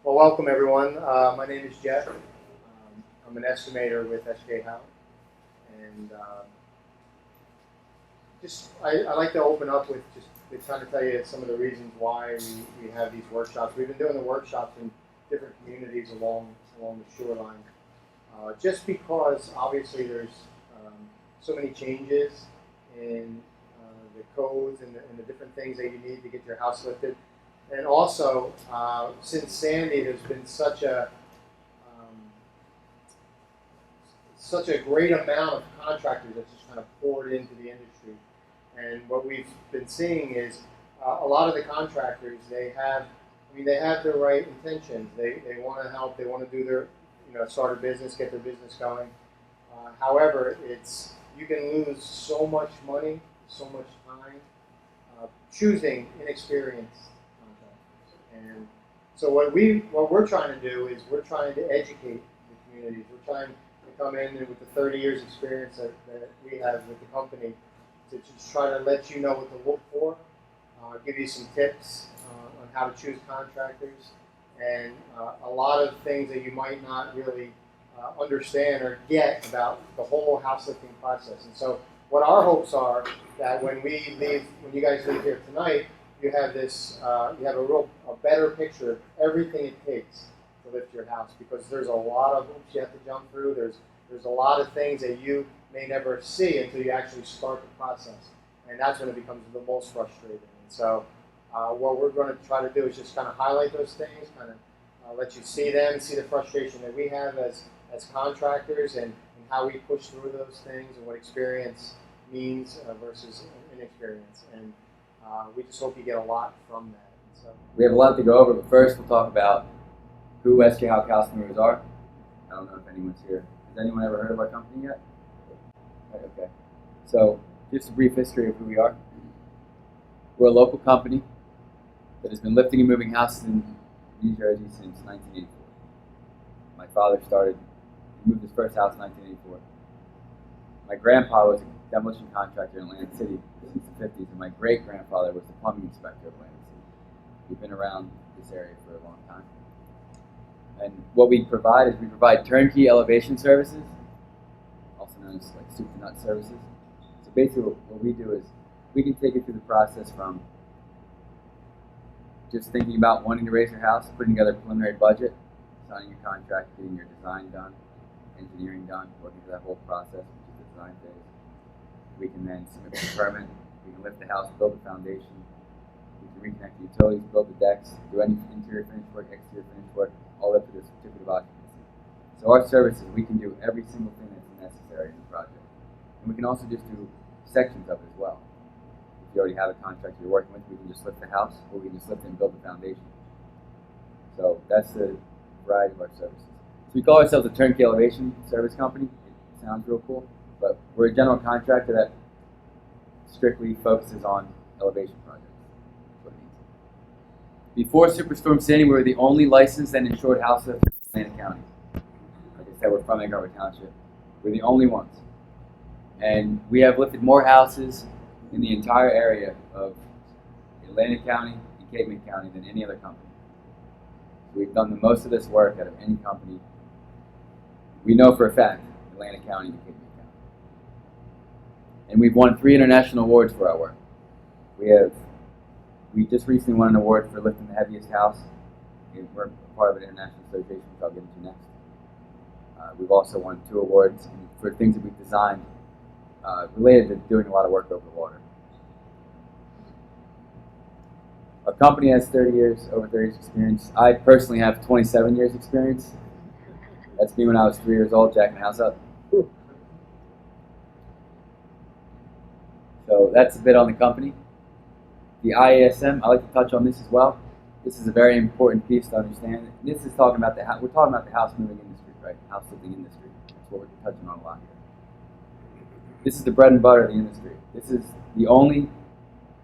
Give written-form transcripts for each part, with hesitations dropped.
Well, welcome everyone. My name is Jeff. I'm an estimator with SJ Hauck, and I like to open up with just to kind of tell you some of the reasons why we have these workshops. We've been doing the workshops in different communities along the shoreline, just because obviously there's so many changes in the codes and the different things that you need to get your house lifted. And also, since Sandy, there's been such a great amount of contractors that's just kind of poured into the industry. And what we've been seeing is a lot of the contractors, they have the right intentions. They want to help. They want to do their, start a business, get their business going. However, you can lose so much money, so much time choosing inexperienced. And so what we're trying to do is we're trying to educate the communities. We're trying to come in with the 30 years experience that we have with the company to just try to let you know what to look for, give you some tips on how to choose contractors, and a lot of things that you might not really understand or get about the whole house lifting process. And so what our hopes are that when you guys leave here tonight, you have a better picture of everything it takes to lift your house, because there's a lot of hoops you have to jump through. There's a lot of things that you may never see until you actually start the process, and that's when it becomes the most frustrating. And so what we're going to try to do is just kind of highlight those things, kind of let you see them, see the frustration that we have as contractors, and how we push through those things, and what experience means versus inexperience. And we just hope you get a lot from that. So we have a lot to go over, but first we'll talk about who SJ Hauck Houselifting are. I don't know if anyone's here. Has anyone ever heard of our company yet? Right, okay. So just a brief history of who we are. We're a local company that has been lifting and moving houses in New Jersey since 1984. My father moved his first house in 1984. My grandpa was a demolition contractor in Atlantic City since the 50s, and my great-grandfather was the plumbing inspector of Atlantic City. We've been around this area for a long time. And what we provide turnkey elevation services, also known as like soup to nut services. So basically what we do is we can take you through the process from just thinking about wanting to raise your house, putting together a preliminary budget, signing your contract, getting your design done, engineering done, working through that whole process, which is the design phase. We can then submit the permit, we can lift the house, build the foundation, we can reconnect the utilities, build the decks, do any interior finish work, exterior finish work, all up to the certificate of occupancy. So our services, we can do every single thing that's necessary in the project. And we can also just do sections of it as well. If you already have a contractor you're working with, we can just lift the house, or we can just lift and build the foundation. So that's the variety of our services. So we call ourselves a turnkey elevation service company. It sounds real cool, but we're a general contractor that strictly focuses on elevation projects. That's what it means. Before Superstorm Sandy, we were the only licensed and insured house lifter in Atlantic County. Like I said, we're from Egg Harbor Township. We're the only ones. And we have lifted more houses in the entire area of Atlantic County and Cape May County than any other company. We've done the most of this work out of any company. We know for a fact, Atlantic County and Cape May County. And we've won 3 international awards for our work. We just recently won an award for lifting the heaviest house. We're part of an international association, which I'll get into next. We've also won 2 awards for things that we've designed related to doing a lot of work over the water. Our company has over 30 years experience. I personally have 27 years experience. That's me when I was 3 years old, jacking the house up. So that's a bit on the company. The IASM, I like to touch on this as well. This is a very important piece to understand. This is talking about we're talking about the house moving industry, right? House lifting industry. That's what we're touching on a lot here. This is the bread and butter of the industry. This is the only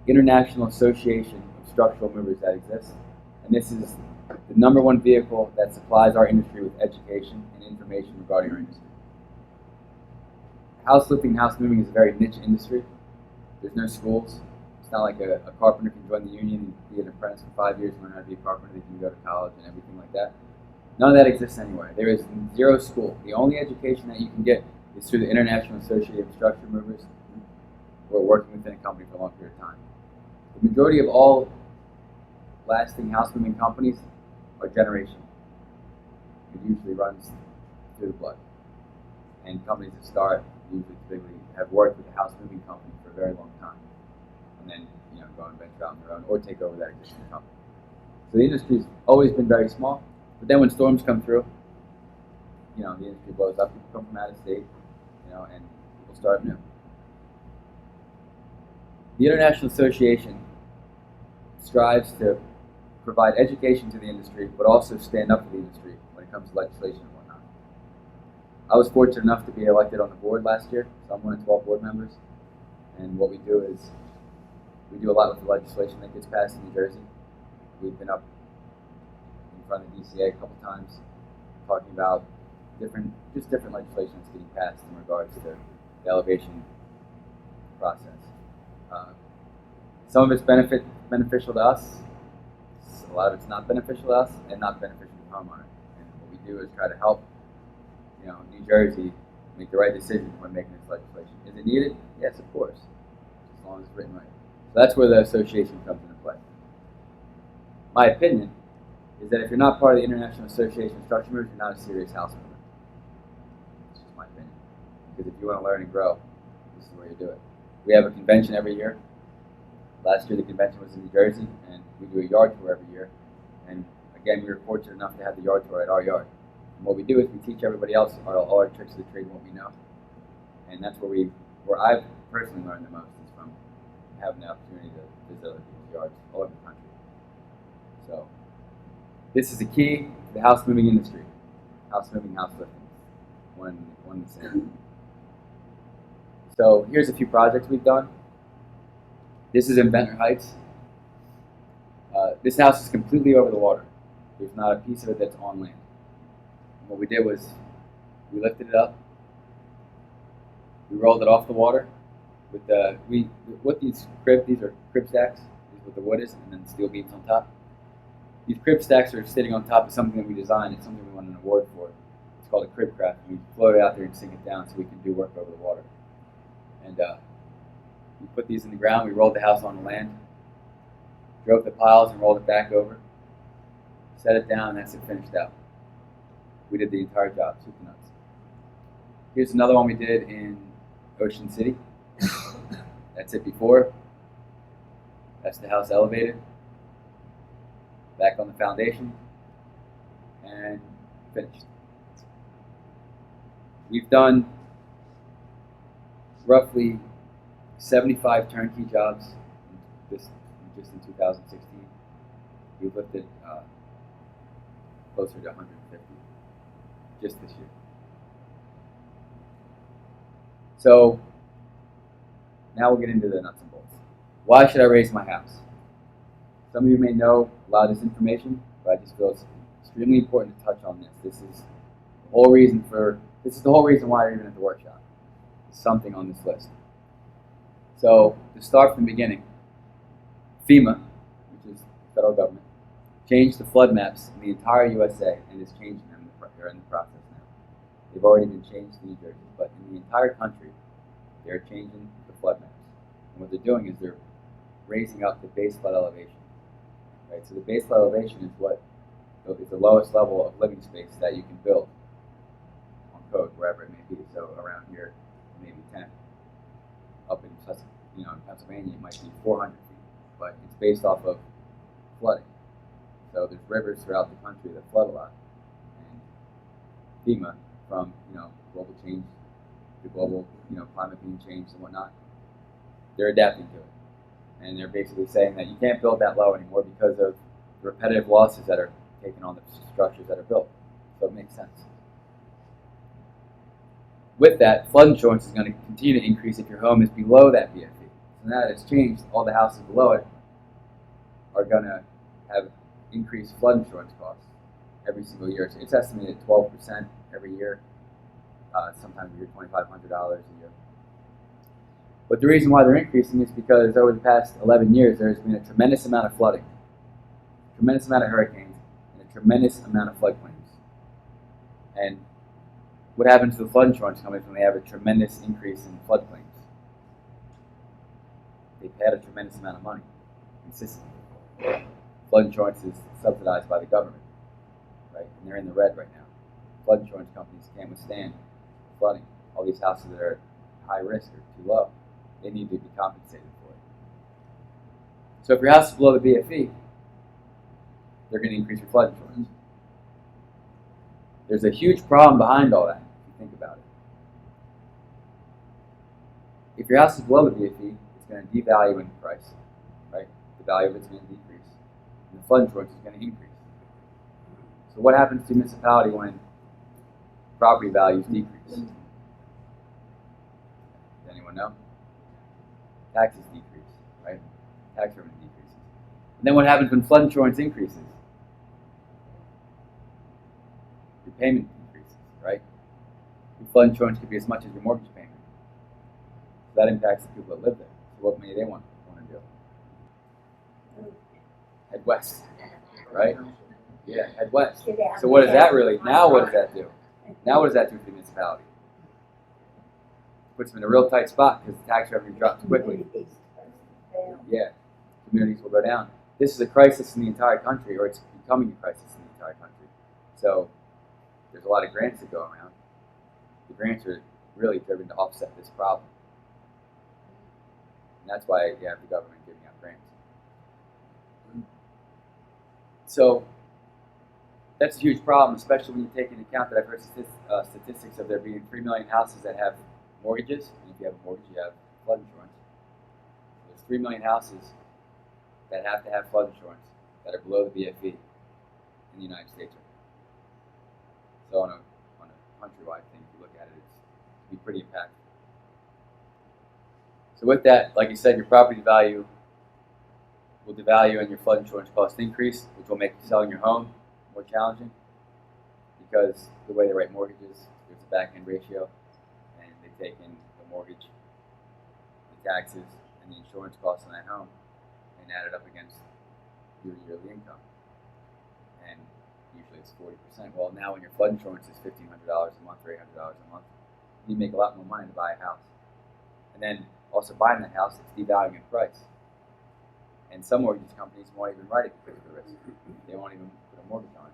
international association of structural movers that exists. And this is the #1 vehicle that supplies our industry with education and information regarding our industry. House lifting and house moving is a very niche industry. There's no schools It's not like a carpenter can join the union and be an apprentice for 5 years and learn how to be a carpenter. They can go to college and everything like that. None of that exists anywhere. There is zero school. The only education that you can get is through the International Association of Structure Movers who are working within a company for a long period of time. The majority of all lasting house moving companies are generational. It usually runs through the blood. And companies that start usually typically have worked with the house moving company for a very long time. And then, go and venture out on their own or take over that existing company. So the industry's always been very small. But then when storms come through, the industry blows up. People come from out of state, and people start new. The International Association strives to provide education to the industry, but also stand up for the industry when it comes to legislation and whatnot. I was fortunate enough to be elected on the board last year, so I'm one of 12 board members. And what we do is we do a lot with the legislation that gets passed in New Jersey. We've been up in front of the DCA a couple times talking about different legislation that's getting passed in regards to the elevation process. Some of it's beneficial to us. A lot of it's not beneficial to us and not beneficial to the homeowner. And what we do is try to help, New Jersey make the right decision when making this legislation. Is it needed? Yes, of course, as long as it's written right. So that's where the association comes into play. My opinion is that if you're not part of the International Association of Structure Movers, you're not a serious house mover. It's just my opinion. Because if you want to learn and grow, this is where you do it. We have a convention every year. Last year the convention was in New Jersey, and we do a yard tour every year. And again, we were fortunate enough to have the yard tour at our yard. And what we do is we teach everybody else all our tricks of the trade and what we know. And that's where I've personally learned the most is from having the opportunity to visit other people's yards all over the country. So this is the key to the house moving industry. House moving, house lifting. One and the same. So here's a few projects we've done. This is in Ventnor Heights. This house is completely over the water. There's not a piece of it that's on land. And what we did was we lifted it up. We rolled it off the water with these are crib stacks. This is what the wood is, and then steel beams on top. These crib stacks are sitting on top of something that we designed. It's something we won an award for. It's called a crib craft. We float it out there and sink it down so we can do work over the water. And we put these in the ground. We rolled the house on the land, drove the piles and rolled it back over, set it down, and that's it finished out. We did the entire job, soup to nuts. Here's another one we did in Ocean City. That's it before. That's the house elevated. Back on the foundation. And finished. We've done roughly 75 turnkey jobs just in 2016. We've lifted closer to 150 just this year. So now we'll get into the nuts and bolts. Why should I raise my house? Some of you may know a lot of this information, but I just feel it's extremely important to touch on this. This is the whole reason why you're even at the workshop. There's something on this list. So to start from the beginning, FEMA, which is the federal government, changed the flood maps in the entire USA and is changing them. They're in the process now. They've already been changed in New Jersey, but in the entire country, they're changing the flood maps. And what they're doing is they're raising up the base flood elevation. Right? So the base flood elevation is the lowest level of living space that you can build on code, wherever it may be. So around here, maybe 10. Up in Pennsylvania, it might be 400 feet, but it's based off of flooding. So there's rivers throughout the country that flood a lot, and FEMA, from global change, the global climate being changed and whatnot, they're adapting to it, and they're basically saying that you can't build that low anymore because of the repetitive losses that are taken on the structures that are built. So it makes sense. With that, flood insurance is going to continue to increase if your home is below that BFE. So now that it's changed, all the houses below it are going to have increased flood insurance costs every single year. So it's estimated 12% every year. Sometimes you hear $2,500 a year. But the reason why they're increasing is because over the past 11 years, there's been a tremendous amount of flooding, a tremendous amount of hurricanes, and a tremendous amount of flood claims. And what happens to the flood insurance companies when they have a tremendous increase in flood claims? They pay out a tremendous amount of money consistently. Flood insurance is subsidized by the government, right? And they're in the red right now. Flood insurance companies can't withstand flooding. All these houses that are high risk or too low, they need to be compensated for it. So if your house is below the BFE, they're going to increase your flood insurance. There's a huge problem behind all that, if you think about it. If your house is below the BFE, it's going to devalue in price, right? The value of it's going to decrease, and the flood insurance is going to increase. So what happens to a municipality when property values decrease? Does anyone know? Taxes decrease, right? Tax revenue decreases. And then what happens when flood insurance increases? Your payment increases, right? Your flood insurance could be as much as your mortgage payment. So that impacts the people that live there. So what may they want to do? Head west, right? Yeah, head west. So what does that really, now what does that do? Now what does that do for the municipality? Puts them in a real tight spot because the tax revenue drops quickly. Yeah, communities will go down. This is a crisis in the entire country, or it's becoming a crisis in the entire country. So there's a lot of grants that go around. The grants are really driven to offset this problem. And that's why you have the government giving out grants. So that's a huge problem, especially when you take into account that I've heard statistics of there being 3 million houses that have mortgages. And if you have a mortgage, you have flood insurance. So there's 3 million houses that have to have flood insurance that are below the BFE in the United States. So on a countrywide thing, if you look at it, it's be pretty impactful. So with that, like you said, your property value will devalue and your flood insurance costs increase, which will make selling your home more challenging because the way they write mortgages, there's a back-end ratio, and they take in the mortgage, the taxes, and the insurance costs on that home and add it up against your yearly income. And usually it's 40%. Well, now when your flood insurance is $1,500 a month or $800 a month, you make a lot more money to buy a house. And then also buying that house, it's devaluing in price. And some mortgage companies won't even write it because of the risk. They won't even put a mortgage on it.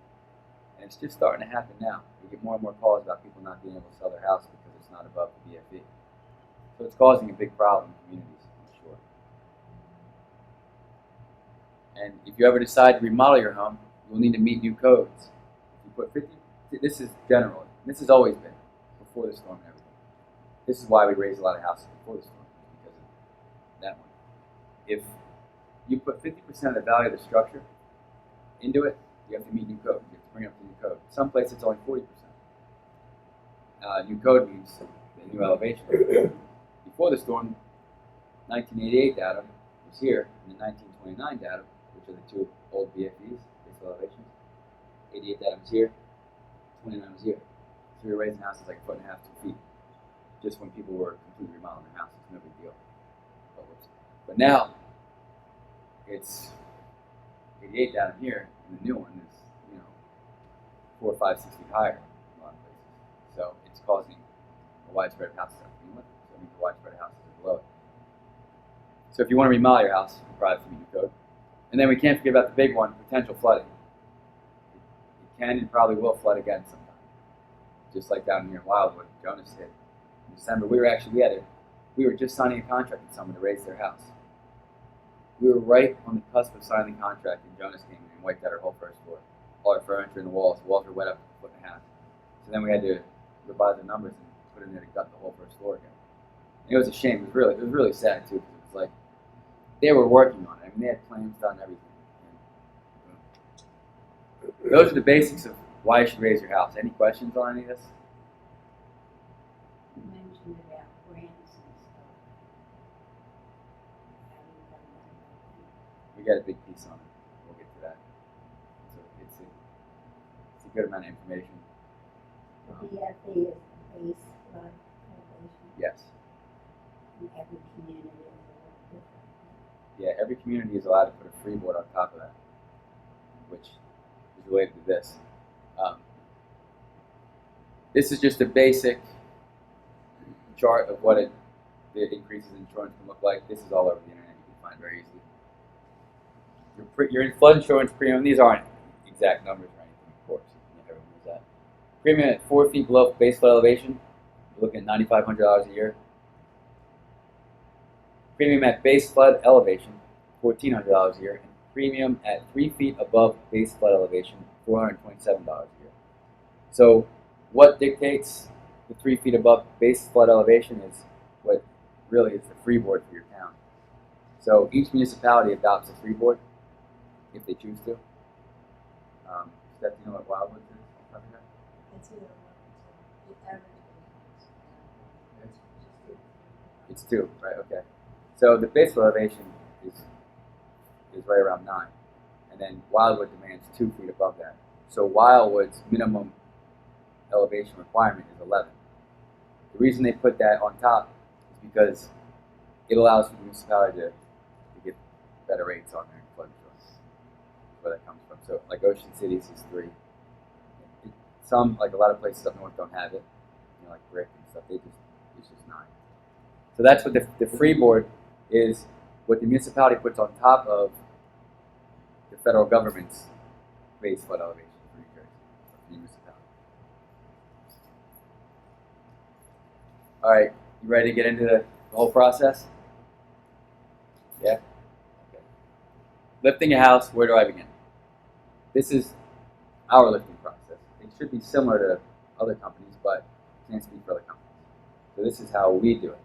And it's just starting to happen now. We get more and more calls about people not being able to sell their house because it's not above the BFE. So it's causing a big problem in communities, for sure. And if you ever decide to remodel your home, you'll need to meet new codes. If you put 50, this is general. This has always been before the storm and everything. This is why we raised a lot of houses before the storm, because of that one. If you put 50% of the value of the structure into it, you have to meet new code. You have to bring up the new code. Some places it's only 40%. New code means the new elevation. Before the storm, 1988 data was here, and the 1929 data, which are the two old BFEs, base elevations. 88 data was here, 29 was here. So we were raising houses like 1.5 feet, 2 feet, just when people were completely remodeling their houses. No big deal. But now, it's 88 down here, and the new one is, 4, 5, 6 feet higher in a lot of places. So it's causing a widespread house stuff. So I mean, the widespread houses are below it. So if you want to remodel your house, you probably have to meet the code. And then we can't forget about the big one, potential flooding. It can and probably will flood again sometime. Just like down here in Wildwood, Jonas hit in December. We were just signing a contract with someone to raise their house. We were right on the cusp of signing the contract, and Jonas came in and wiped out our whole first floor. All our furniture and the walls. The walls were wet up to 1.5 feet. So then we had to revise the numbers and put in there to gut the whole first floor again. And it was a shame. It was really sad too, because it was like they were working on it. I mean, they had plans done, everything. And those are the basics of why you should raise your house. Any questions on any of this? You mentioned about grants and stuff. How do you done that? We got a big piece on it. We'll get to that. So it's a good amount of information. The BFE is the base flood elevation. Yes. And every community is a little different. Yeah, every community is allowed to put a freeboard on top of that, which is related to this. This is just a basic chart of what the increases in insurance can look like. This is all over the internet. You can find very easily. Your flood insurance premium, these aren't exact numbers or anything, of course. Everyone knows that. Premium at 4 feet below base flood elevation, you're looking at $9,500 a year. Premium at base flood elevation, $1,400 a year. And premium at 3 feet above base flood elevation, $427 a year. So what dictates the 3 feet above base flood elevation is what really is the freeboard for your town. So each municipality adopts a freeboard if they choose to. Steph, do you know what Wildwood is? It's either one or two. The average is It's 2, right? Okay. So the base flood elevation is right around 9, and then Wildwood demands 2 feet above that. So Wildwood's minimum elevation requirement is 11. The reason they put that on top is because it allows for the municipality to get better rates on their flood insurance. That's where that comes from. So like Ocean City's is 3. Some, like a lot of places up north, don't have it. Like Brick and stuff, it's just 9. So that's what the freeboard is, what the municipality puts on top of the federal government's base flood elevation for New Jersey, the municipality. All right, you ready to get into the whole process? Yeah? Okay. Lifting a house, where do I begin? This is our lifting process. It should be similar to other companies, but I can't speak for other companies. So this is how we do it.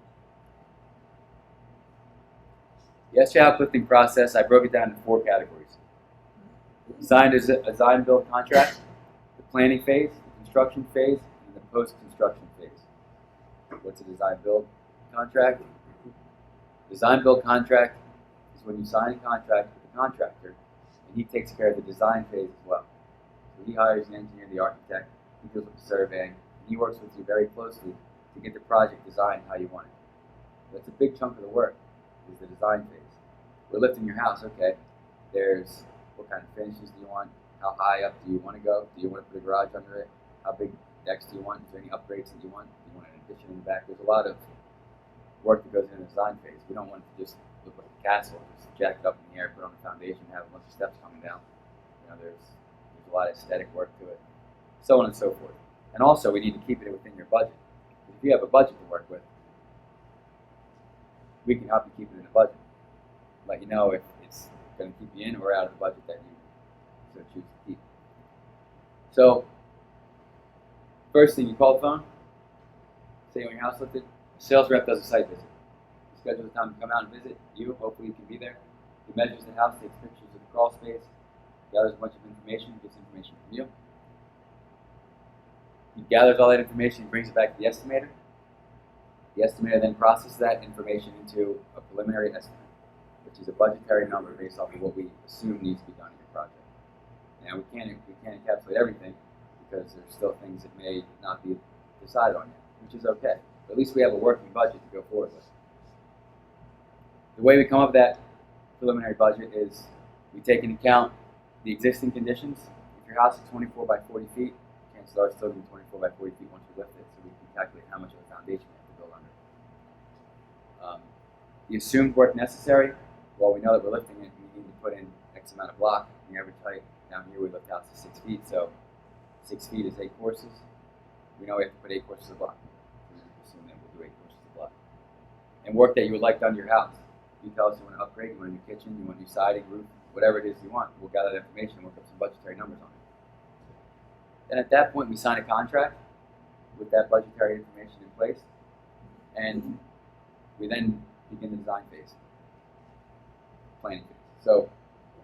The SJ Hauck Houselifting process, I broke it down into 4 categories. Design build contract, the planning phase, the construction phase, and the post-construction phase. What's a design build contract? Design build contract is when you sign a contract with the contractor, and he takes care of the design phase as well. So he hires the engineer, the architect, he deals with the surveying, and he works with you very closely to get the project designed how you want it. That's a big chunk of the work, is the design phase. We're lifting your house, okay. There's what kind of finishes do you want? How high up do you want to go? Do you want to put a garage under it? How big decks do you want? Is there any upgrades that you want? Do you want an addition in the back? There's a lot of work that goes in the design phase. We don't want it to just look like a castle, just jack it up in the air, put on the foundation, have a bunch of steps coming down. There's a lot of aesthetic work to it, so on and so forth. And also, we need to keep it within your budget. If you have a budget to work with, we can help you keep it in the budget. Let you know if it's going to keep you in or out of the budget that you so choose to keep. So, first thing, you call the phone, say when your house lifted, the sales rep does a site visit. He schedules a time to come out and visit you, hopefully you can be there. He measures the house, takes pictures of the crawl space, gathers a bunch of information, gets information from you. He gathers all that information and brings it back to the estimator. The estimator then processes that information into a preliminary estimate, which is a budgetary number based off of what we assume needs to be done in your project. Now, we can't encapsulate everything because there's still things that may not be decided on yet, which is okay. But at least we have a working budget to go forward with. The way we come up with that preliminary budget is we take into account the existing conditions. If your house is 24 by 40 feet, chances are it's still going to be 24 by 40 feet once you lift it, so we can calculate how much of a foundation you have to build under. The assumed work necessary, well, we know that we're lifting it, we need to put in X amount of block. The average height down here we lift out to 6 feet, so 6 feet is 8 courses. We know we have to put 8 courses of block. We assume that we'll do 8 courses of block. And work that you would like done to your house. You tell us you want to upgrade, you want a new kitchen, you want new siding, roof, whatever it is you want. We'll gather that information and work up some budgetary numbers on it. Then at that point, we sign a contract with that budgetary information in place, and we then begin the design phase, planning phase. So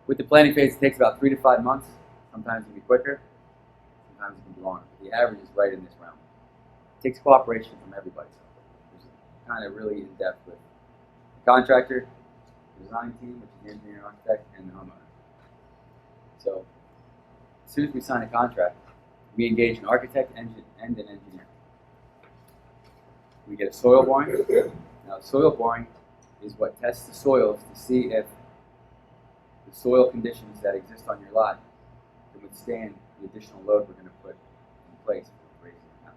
with the planning phase, it takes about 3 to 5 months. Sometimes it can be quicker, sometimes it can be longer. But the average is right in this realm. It takes cooperation from everybody. It's kind of really in-depth with the contractor, the design team, which is the engineer and architect, and the homeowner. So as soon as we sign a contract, we engage an architect and an engineer. We get a soil boring. Now, soil boring is what tests the soils to see if the soil conditions that exist on your lot can withstand the additional load we're going to put in place for raising the house.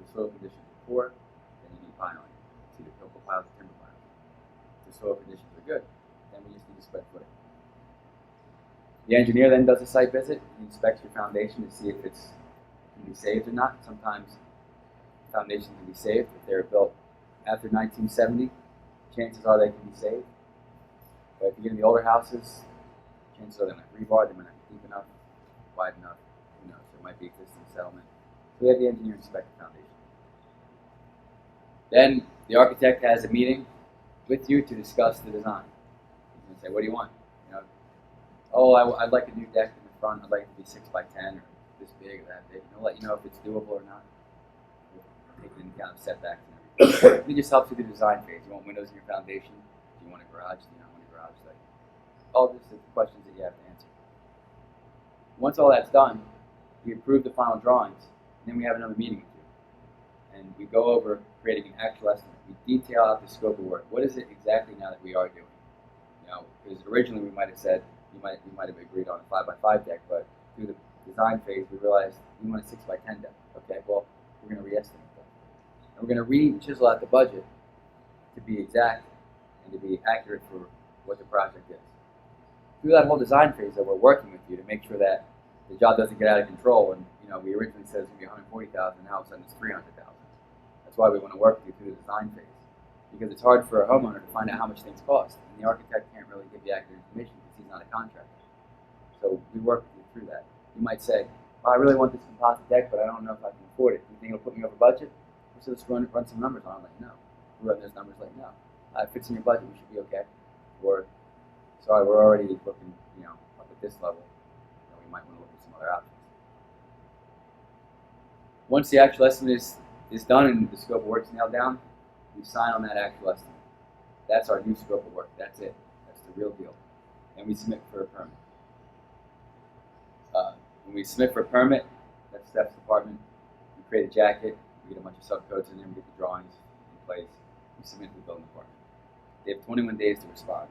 If the soil conditions are poor, then you need piling. It's either cocoa piles or timber piles. If the soil conditions are good, then we just need to spread footing. The engineer then does a site visit. He inspects your foundation to see if it can be saved or not. Sometimes foundations can be saved if they were built after 1970. Chances are they can be saved. But if you get in the older houses, chances are they might rebar, they might not be deep enough, wide enough, who knows, there might be existing settlement. So we have the engineer inspect the foundation. Then the architect has a meeting with you to discuss the design. He's going to say, what do you want? You know, oh, I'd like a new deck in the front, I'd like it to be 6 by 10 or this big or that big. And he'll let you know if it's doable or not. We'll take into account setbacks and everything. He just helps you through the design phase. You want windows in your foundation? Do you want a garage? Do you not want a garage? Like, all this is questions that you have to answer. Once all that's done, we approve the final drawings, and then we have another meeting with you. And we go over creating an actual estimate. We detail out the scope of work. What is it exactly now that we are doing? You know, because originally we might have said, we might have agreed on a 5 by 5 deck, but through the design phase we realized we want a 6 by 10 deck. Okay, well, we're going to re-estimate that. And we're going to re-chisel out the budget to be exact and to be accurate for what the project is. Through that whole design phase that we're working with you to make sure that the job doesn't get out of control, and you know, we originally said it was going to be $140,000, now all of a sudden it's $300,000. That's why we want to work with you through the design phase, because it's hard for a homeowner to find out how much things cost, and the architect can't really give you accurate information because he's not a contractor. So we work with you through that. You might say, well, I really want this composite deck, but I don't know if I can afford it. Do you think it'll put me over budget? So let's run some numbers on it, let you know. We run those numbers, let you know. It fits in your budget, we should be okay. Or, sorry, we're already looking, you know, up at this level. You know, we might want to look at some other options. Once the actual estimate is done and the scope of work is nailed down, we sign on that actual estimate. That's our new scope of work. That's it. That's the real deal. And we submit for a permit. When we submit for a permit, that's Steph's department. We create a jacket. We get a bunch of subcodes in there. We get the drawings in place. We submit to the building department. They have 21 days to respond.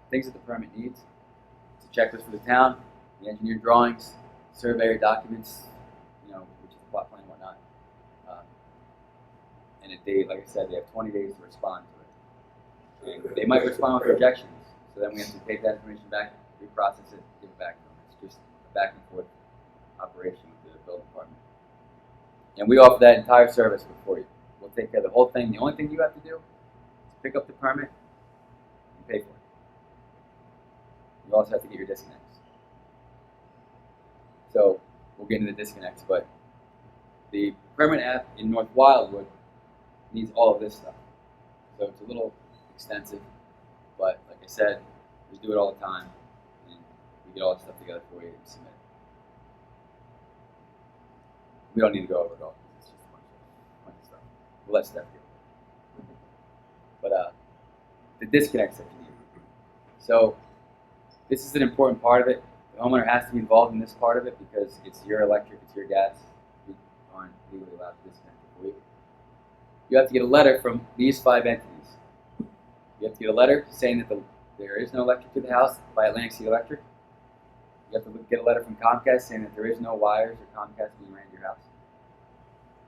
Things that the permit needs: it's a checklist for the town, the engineered drawings, surveyor documents, you know, which is the plot plan and whatnot. And like I said, they have 20 days to respond to it. And they might respond with rejections, so then we have to take that information back, reprocess it, give it back to them. It's just a back and forth operation with the building department. And we offer that entire service for you. We'll take care of the whole thing. The only thing you have to do is pick up the permit and pay for it. You also have to get your disconnects. So we'll get into the disconnects, but the permit app in North Wildwood needs all of this stuff. So it's a little extensive, but like I said, we do it all the time, and we get all the stuff together for you and submit. We don't need to go over it all. It's just a bunch of stuff. We'll let Steph do it. But the disconnects that you need. So this is an important part of it. The homeowner has to be involved in this part of it because it's your electric, it's your gas. We aren't legally allowed to disconnect it for you. You have to get a letter from these 5 entities. You have to get a letter saying that there is no electric to the house by Atlantic City Electric. You have to get a letter from Comcast saying that there is no wires or Comcast being ran to your house.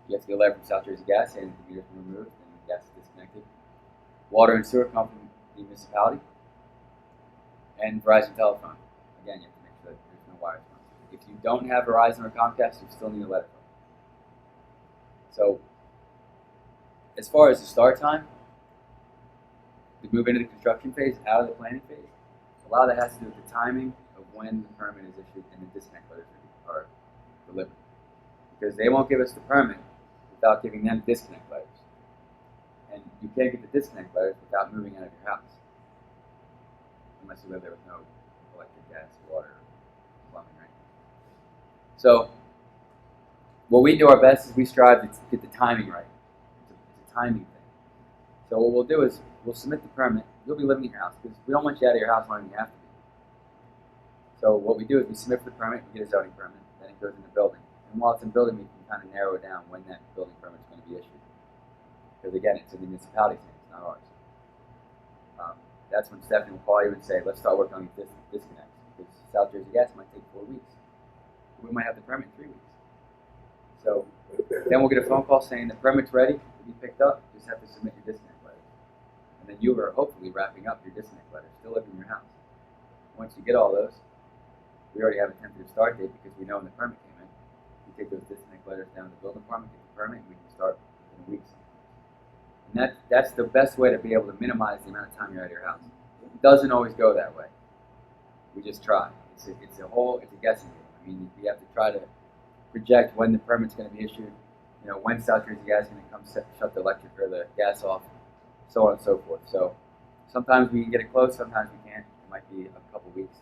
You have to get a letter from South Jersey Gas saying that the meter's been removed and the gas is disconnected. Water and sewer come from the municipality. And Verizon Telephone. Again, you have to make sure that there's no wires run. If you don't have Verizon or Comcast, you still need a letter from them. So, as far as the start time, to move into the construction phase, out of the planning phase, a lot of that has to do with the timing of when the permit is issued and the disconnect letters are delivered. Because they won't give us the permit without giving them disconnect letters. And you can't get the disconnect letters without moving out of your house. Unless you live there with no electric, gas, water, plumbing, right? So, what we do our best is we strive to get the timing right. It's a timing thing. So what we'll do is we'll submit the permit. You'll be living in your house because we don't want you out of your house longer than you have to be. So what we do is we submit for the permit, we get a zoning permit, then it goes in the building. And while it's in building, we can kind of narrow it down when that building permit is going to be issued. because again, it's in the municipality's hands, not ours. That's when Stephanie will call you and say, let's start working on these disconnects, because South Jersey Gas might take 4 weeks. We might have the permit in 3 weeks. So then we'll get a phone call saying the permit's ready to be picked up, you just have to submit your disconnect letter. And then you are hopefully wrapping up your disconnect letter, still living in your house. Once you get all those, we already have a tentative start date because we know when the permit came in. We take those disconnect letters down to the building department, get the permit, and we can start in weeks. And that's the best way to be able to minimize the amount of time you're out of your house. It doesn't always go that way. We just try. It's a guessing game. I mean, we have to try to project when the permit's going to be issued, when South Jersey Gas is going to come shut the electric or the gas off, so on and so forth. So sometimes we can get it close, sometimes we can't. It might be a couple weeks.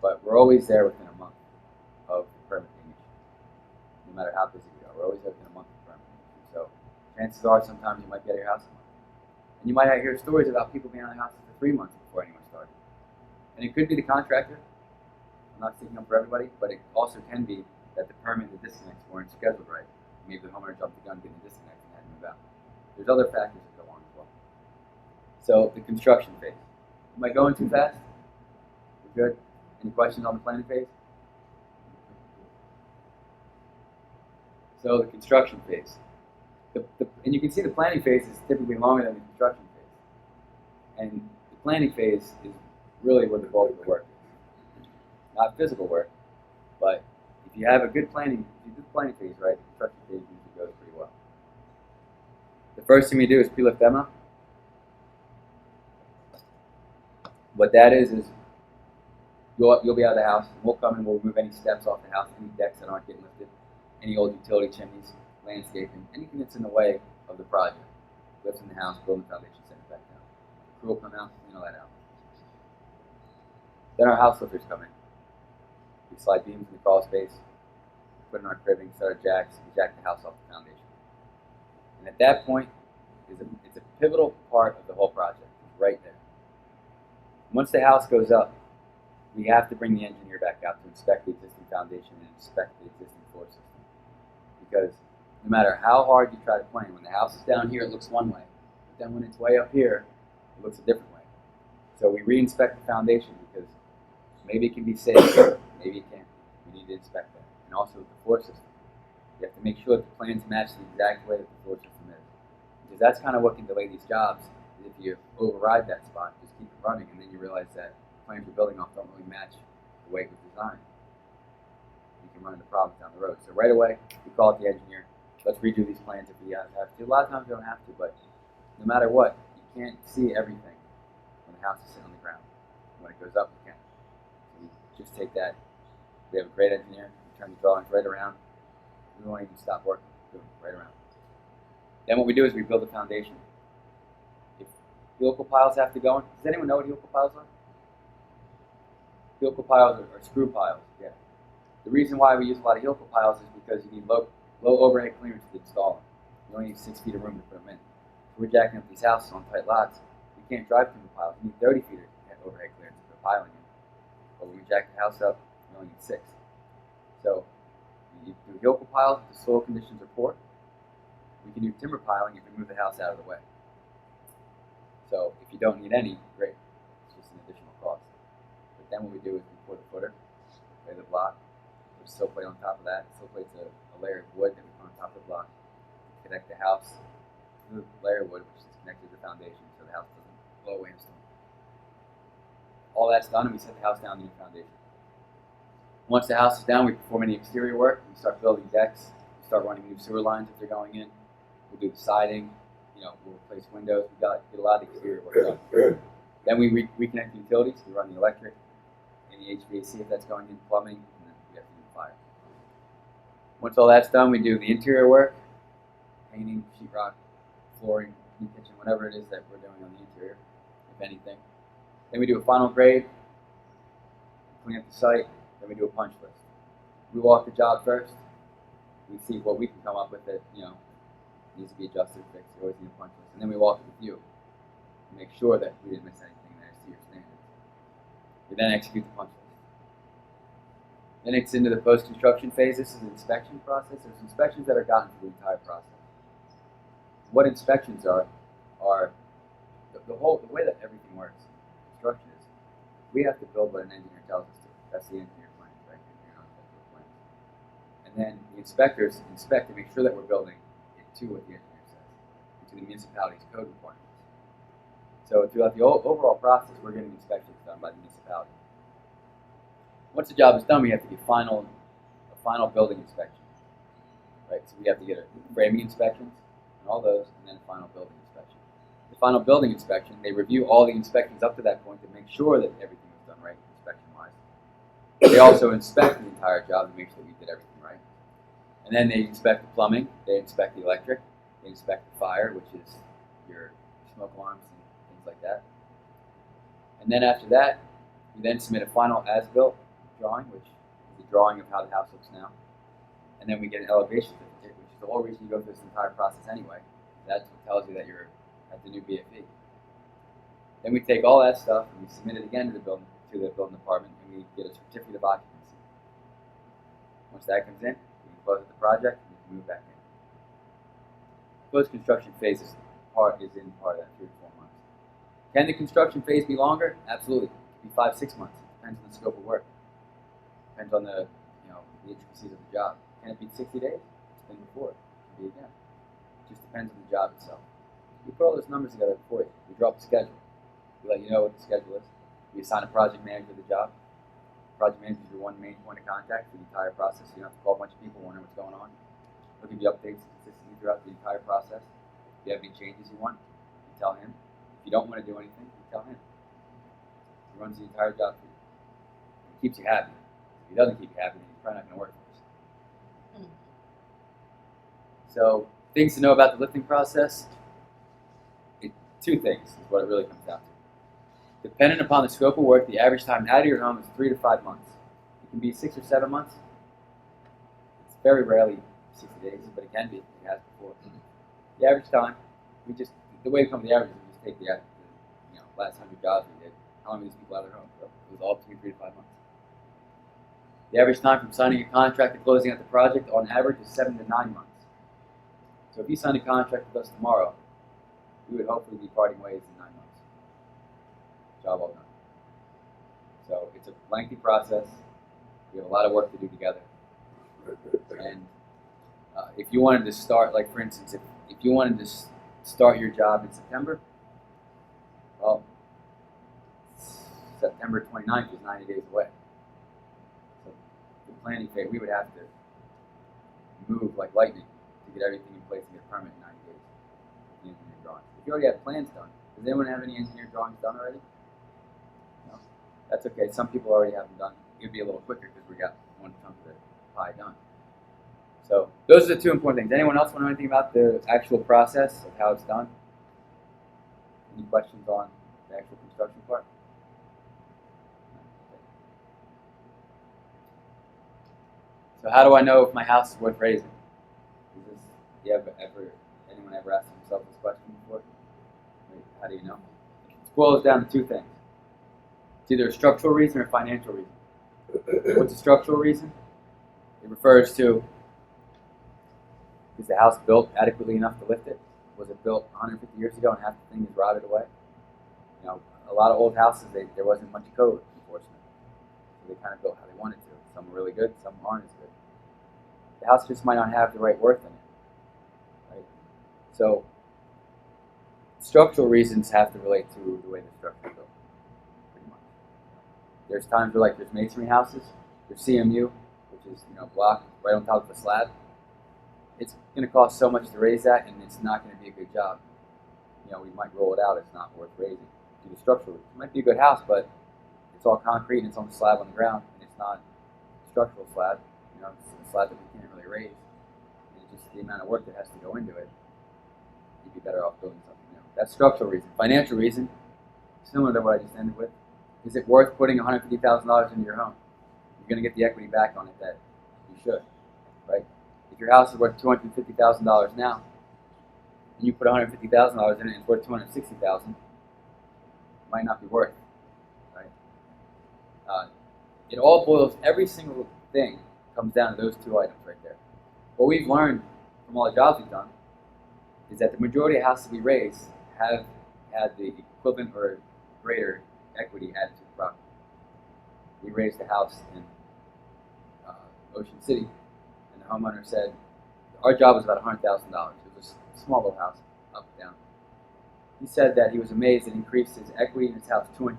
But we're always there within a month of the permit being issued. No matter how busy we are, we're always there within a month of the permit being issued. So chances are sometimes you might be out of your house a month. And you might hear stories about people being out of the house for 3 months before anyone started. And it could be the contractor. I'm not speaking up for everybody, but it also can be that the permit and the disconnects weren't scheduled right. Maybe the homeowner jumped the gun getting the disconnect and had to move out. There's other factors that go on as well. So the construction phase. Am I going too fast? We're good? Any questions on the planning phase? So the construction phase. And you can see the planning phase is typically longer than the construction phase. And the planning phase is really where the bulk of the work is. Not physical work, but if you have a good planning, if you do the planning phase right, the construction phase usually goes pretty well. The first thing we do is pre-lift demo. What that is you'll be out of the house, and we'll come and we'll remove any steps off the house, any decks that aren't getting lifted, any old utility chimneys, landscaping, anything that's in the way of the project. Lifts in the house, building foundation, send it back down. Crew will come out, clean all that out. Then our house lifters come in. We slide beams in the crawl space, put in our cribbing, set our jacks, we jack the house off the foundation. And at that point, it's a pivotal part of the whole project. It's right there. Once the house goes up, we have to bring the engineer back out to inspect the existing foundation and inspect the existing floor system. Because no matter how hard you try to plan, when the house is down here, it looks one way. But then when it's way up here, it looks a different way. So we re-inspect the foundation because maybe it can be safe, maybe it can't. We need to inspect that. And also the floor system. You have to make sure that the plans match the exact way that the floor system is. Because that's kind of what can delay these jobs. If you override that spot, just keep it running, and then you realize that plans you're building off don't really match the way it was designed. You can run into problems down the road. So right away, we call it the engineer. Let's redo these plans if we have to. A lot of times we don't have to, but no matter what, you can't see everything when the house is sitting on the ground. When it goes up, you can. So we just take that. We have a great engineer. We turn the drawings right around. We won't even stop working. Do it right around. Then what we do is we build the foundation. If helical piles have to go in, does anyone know what helical piles are? Helical piles are screw piles, yeah. The reason why we use a lot of helical piles is because you need low overhead clearance to install them. You only need 6 feet of room to put them in. So we're jacking up these houses on tight lots. We can't drive through the piles. We need 30 feet of overhead clearance to put a piling in. But when we jack the house up, we only need 6. So you do helical piles if the soil conditions are poor. We can do timber piling if we move the house out of the way. So if you don't need any, great. It's just an additional cost. But then what we do is we pour the footer, lay the block, put a sill plate on top of that. Sill plate's a layer of wood that we put on top of the block. Connect the house to the layer of wood, which is connected to the foundation, so the house doesn't blow away in storm. All that's done, and we set the house down to the new foundation. Once the house is down, we perform any exterior work. We start building decks. We start running new sewer lines if they're going in. We'll do the siding. We'll replace windows. We've got to get a lot of exterior work done. Then we reconnect the utilities. We run the electric, any HVAC if that's going in, plumbing, and then we have to do the fire. Once all that's done, we do the interior work, painting, sheetrock, flooring, new kitchen, whatever it is that we're doing on the interior, if anything. Then we do a final grade, clean up the site, then we do a punch list. We walk the job first. We see what we can come up with that, needs to be adjusted, fixed. We always need a punch list. And then we walk it with you to make sure that we didn't miss anything that is to your standards. We then execute the punch list. Then it's into the post-construction phase. This is the inspection process. There's inspections that are gotten through the entire process. what inspections are the way that everything works. Construction is we have to build what an engineer tells us to. That's the engineer plan, right? Engineer architectural plan. And then the inspectors inspect to make sure that we're building it to what the engineer says, and to the municipality's code requirements. So throughout the overall process, we're getting inspections done by the municipality. Once the job is done, we have to get a final building inspection, right? So we have to get a framing inspections and all those, and then a final building inspection. The final building inspection, they review all the inspections up to that point to make sure that everything was done right, inspection-wise. They also inspect the entire job to make sure that we did everything right. And then they inspect the plumbing, they inspect the electric, they inspect the fire, which is your smoke alarms and things like that. And then after that, we then submit a final as-built drawing, which is the drawing of how the house looks now. And then we get an elevation certificate, which is the whole reason you go through this entire process anyway. That's what tells you that you're at the new BFE. Then we take all that stuff and we submit it again to the building department, and we get a certificate of occupancy. Once that comes in, we can close out the project and we can move back in. Post-construction phase is in part of that 3 to 4 months. Can the construction phase be longer? Absolutely. It could be 5, 6 months. It depends on the scope of work. Depends on the intricacies of the job. Can it be 60 days? It's been before. It can be again. It just depends on the job itself. We put all those numbers together for you. We drop the schedule. We let you know what the schedule is. We assign a project manager to the job. Project manager is your one main point of contact for the entire process. So you don't have to call a bunch of people, wondering what's going on. He'll give you updates consistently throughout the entire process. If you have any changes you want, you tell him. If you don't want to do anything, you tell him. He runs the entire job for you. He keeps you happy. If he doesn't keep you happy, then he's probably not going to work for us. So, things to know about the lifting process. 2 things is what it really comes down to. Dependent upon the scope of work, the average time out of your home is 3 to 5 months. It can be 6 or 7 months. It's very rarely 60 days, but it can be. It has before. The average time, the way we come to the average is we just take the last 100 jobs we did. How long were these people out of their home? So it was all between 3 to 5 months. The average time from signing a contract to closing out the project, on average, is 7 to 9 months. So if you sign a contract with us tomorrow, we would hopefully be parting ways in 9 months. Job well done. So it's a lengthy process. We have a lot of work to do together. And if you wanted to start, like for instance, if you wanted to start your job in September, well, September 29th is 90 days away. So the planning phase, we would have to move like lightning to get everything in place and get a permit in 90 days. The engineer drawings. If you already have plans done, does anyone have any engineer drawings done already? No? That's okay. Some people already have them done. It would be a little quicker because we got one chunk of the pie done. So those are the 2 important things. Anyone else want to know anything about the actual process of how it's done? Any questions on the actual construction part? So how do I know if my house is worth raising? Anyone ever asked themselves this question before? How do you know? It boils down to 2 things. It's either a structural reason or a financial reason. What's a structural reason? It refers to, is the house built adequately enough to lift it? Was it built 150 years ago and half the thing is rotted away? A lot of old houses, there wasn't much code enforcement. So they kind of built how they wanted to. Some were really good, some aren't as good. The house just might not have the right worth in it. Right? So structural reasons have to relate to the way the structure is built, pretty much. There's times where there's masonry houses, there's CMU, which is block right on top of the slab. It's going to cost so much to raise that, and it's not going to be a good job. We might roll it out. It's not worth raising due to structural. It might be a good house, but it's all concrete and it's on the slab on the ground, and it's not a structural slab. It's a slab that we can't really raise. And it's just the amount of work that has to go into it. You'd be better off building something new. That's structural reason. Financial reason, similar to what I just ended with. Is it worth putting $150,000 into your home? You're going to get the equity back on it that you should, right? If your house is worth $250,000 now, and you put $150,000 in it and it's worth $260,000, it might not be worth it, right? It all boils, every single thing comes down to those 2 items right there. What we've learned from all the jobs we've done is that the majority of houses we raise have had the equivalent or greater equity added to the property. We raised a house in Ocean City, and the homeowner said our job was about $100,000. It was a small little house, up and down. He said that he was amazed it increased his equity in his house $200,000.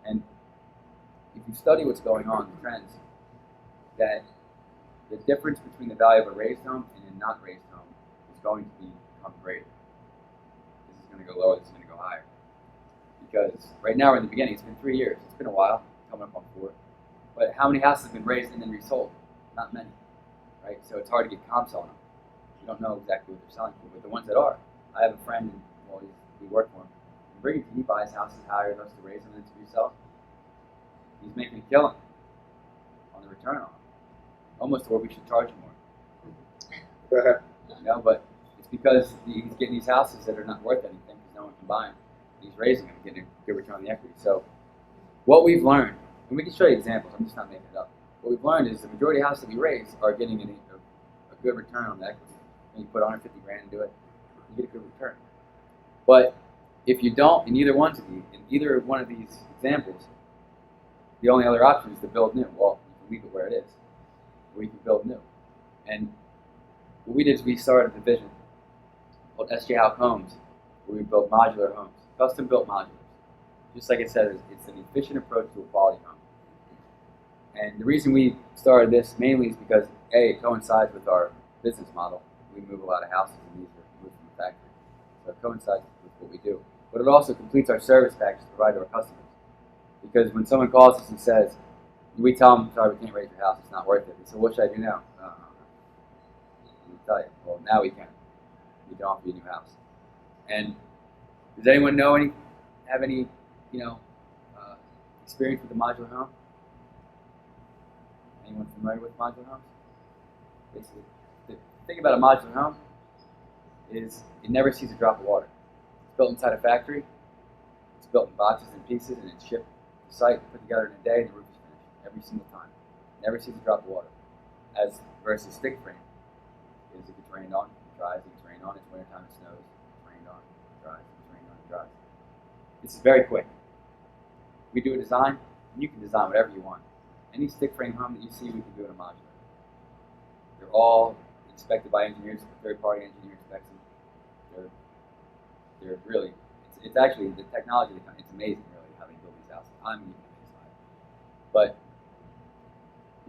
And if you study what's going on, the trends, that the difference between the value of a raised home and a not raised home is going to become greater. This is going to go lower, this is going to go higher. Because right now we're in the beginning, it's been 3 years, it's been a while, coming up on 4. But how many houses have been raised and then resold? Not many, right? So it's hard to get comps on them. You don't know exactly what they're selling for, but the ones that are. I have a friend, and well, we work for him. In Brigham, he buys houses, hires us to raise them and to resell. He's making a killing on the return on them. Almost to where we should charge him more. But it's because he's getting these houses that are not worth anything because no one can buy them. He's raising them, getting a good return on the equity. So what we've learned, and we can show you examples, I'm just not making it up. What we've learned is the majority of houses that we raise are getting a good return on the equity. When you put 150 grand into it, you get a good return. But if you don't, in either one of these examples, the only other option is to build new. Well, you can leave it where it is, or you can build new. And what we did is we started a division called SJ Hauck Homes, where we build modular homes, custom-built modulars. Just like it says, it's an efficient approach to a quality home. And the reason we started this mainly is because, A, it coincides with our business model. We move a lot of houses, and these are moved from the factory. So it coincides with what we do. But it also completes our service package to provide to our customers. Because when someone calls us and says, we tell them, sorry, we can't raise your house, it's not worth it. They say, what should I do now? We tell you, well, now we can. We can offer you a new house. And does anyone have any experience with a modular home? Anyone familiar with modular homes? Basically, the thing about a modular home is it never sees a drop of water. It's built inside a factory. It's built in boxes and pieces, and it's shipped to the site, put together in a day, and the roof is finished every single time. Never sees a drop of water. As versus stick frame, is it gets rained on, it dries. It gets rained on. It's wintertime, it snows. It's rained on, it dries. It's rained on, it dries. This is very quick. We do a design, and you can design whatever you want. Any stick frame home that you see, we can do in a modular. They're all inspected by engineers, third-party engineer inspects them. They're really, it's actually the technology. It's amazing, really, how they build these houses. I'm even amazed by it. But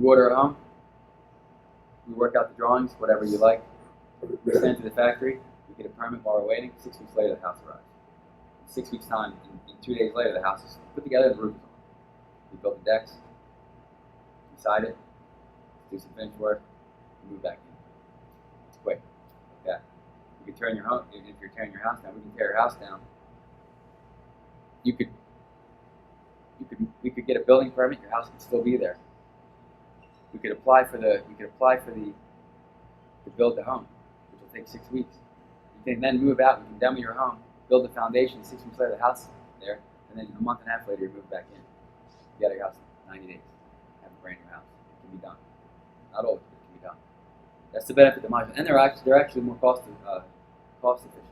you order a home, we work out the drawings, whatever you like. We send it to the factory. We get a permit while we're waiting. 6 weeks later, the house arrives. In 6 weeks' time, in 2 days later, the house is put together. The roof is on. We built the decks. We side it. Do some finish work. We move back in. It's quick. Like that. You can turn your home. If you're tearing your house down, we can tear your house down. We could get a building permit. Your house could still be there. We could apply for the to build the home, which will take 6 weeks. You can then move out. We can demo your home, build the foundation. 6 weeks later, the house is there, and then a month and a half later, you move back in. You got your house in 90 days. Have a brand new house. It can be done. Not always, but it can be done. That's the benefit of the modular, and they're actually more cost efficient.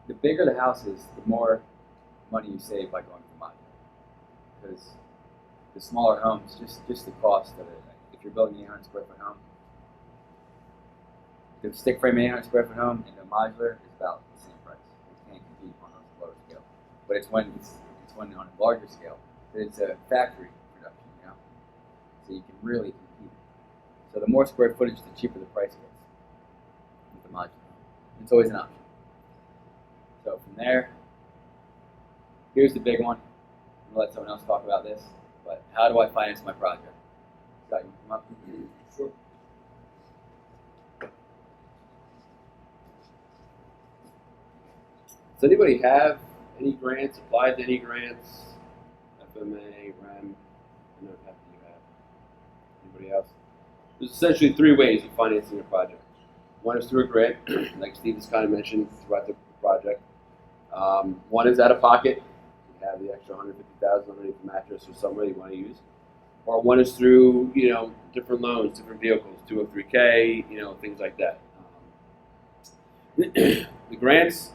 The bigger the house is, the more money you save by going for modular. Because the smaller homes, just the cost of it. If you're building an 800 square foot home, the stick frame 800 square foot home and the modular is about the same price. You can't compete on a lower scale. But it's when on a larger scale that it's a factory production, so you can really compete. So the more square footage, the cheaper the price gets with the modular. It's always an option. So from there, here's the big one. I'm gonna let someone else talk about this. But how do I finance my project? Scott, you come up? Sure. Does anybody have any grants, applied to any grants? FMA, REM, I know how you have. Anybody else? There's essentially 3 ways of financing a project. One is through a grant, like Steve has kind of mentioned throughout the project. One is out of pocket. You have the extra $150,000 underneath the mattress or somewhere you want to use. Or one is through, different loans, different vehicles. 203K, things like that. The grants,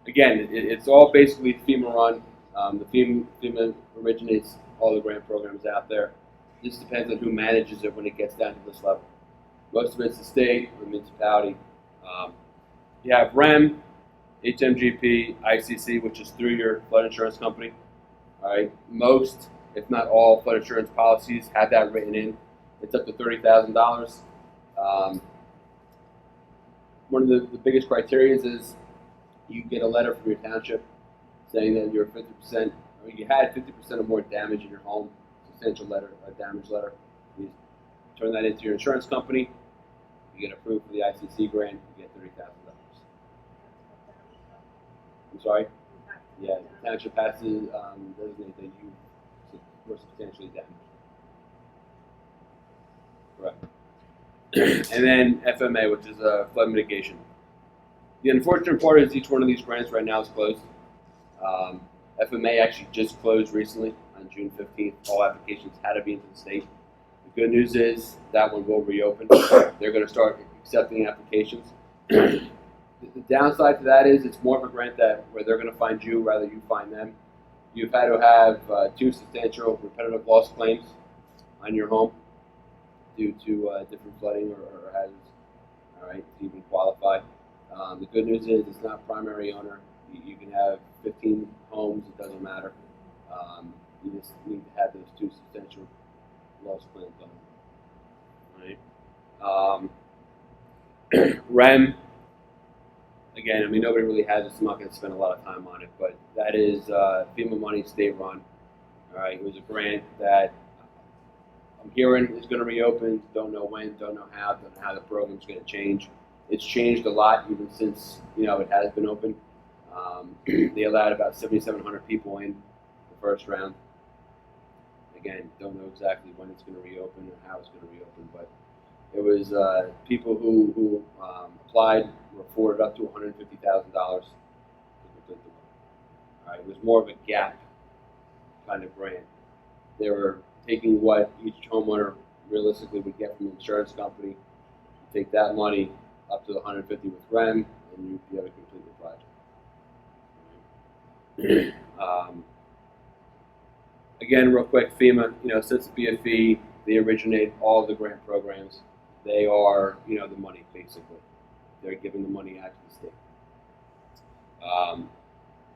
again, it's all basically FEMA run. The FEMA originates all the grant programs out there. This depends on who manages it when it gets down to this level. Most of it's the state or the municipality. You have REM, HMGP, ICC, which is through your flood insurance company. All right, most, if not all, flood insurance policies have that written in. It's up to $30,000. One of the biggest criteria is you get a letter from your township saying that you're 50%, or you had 50% or more damage in your home, substantial letter, a damage letter. You turn that into your insurance company, you get approved for the ICC grant, you get $30,000. I'm sorry? Yeah, the township has to designate that you were substantially damaged. Correct. And then FMA, which is flood mitigation. The unfortunate part is each one of these grants right now is closed. FMA actually just closed recently on June 15th. All applications had to be into the state. The good news is that one will reopen. They're going to start accepting applications. The downside to that is it's more of a grant where they're going to find you rather than you find them. You've had to have 2 substantial repetitive loss claims on your home due to different flooding or hazards, all right, to even qualify. The good news is it's not primary owner. You can have 15 homes, it doesn't matter. You just need to have those 2 substantial loss claims on, right? REM, again, I mean, nobody really has it, so I'm not going to spend a lot of time on it, but that is FEMA money, state run. All right, it was a grant that I'm hearing is going to reopen. Don't know when, don't know how the program's going to change. It's changed a lot even since it has been open. They allowed about 7,700 people in the first round. Again, don't know exactly when it's going to reopen or how it's going to reopen, but it was people who applied were afforded up to $150,000 to complete the loan. All right, it was more of a gap kind of grant. They were taking what each homeowner realistically would get from the insurance company, take that money up to the 150 with REM, and you'd be able to complete the project. Again, real quick, FEMA, since the BFE, they originate all of the grant programs. They are, the money, basically. They're giving the money out to the state.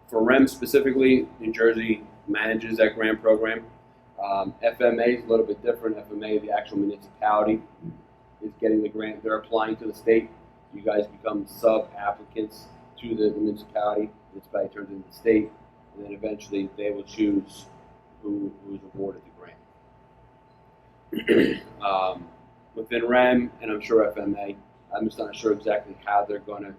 For REM specifically, New Jersey manages that grant program. FMA is a little bit different. FMA, the actual municipality, is getting the grant. They're applying to the state. You guys become sub-applicants to the municipality. The municipality turns into the state, and then eventually they will choose who is awarded the grant. Within REM, and I'm sure FMA, I'm just not sure exactly how they're going to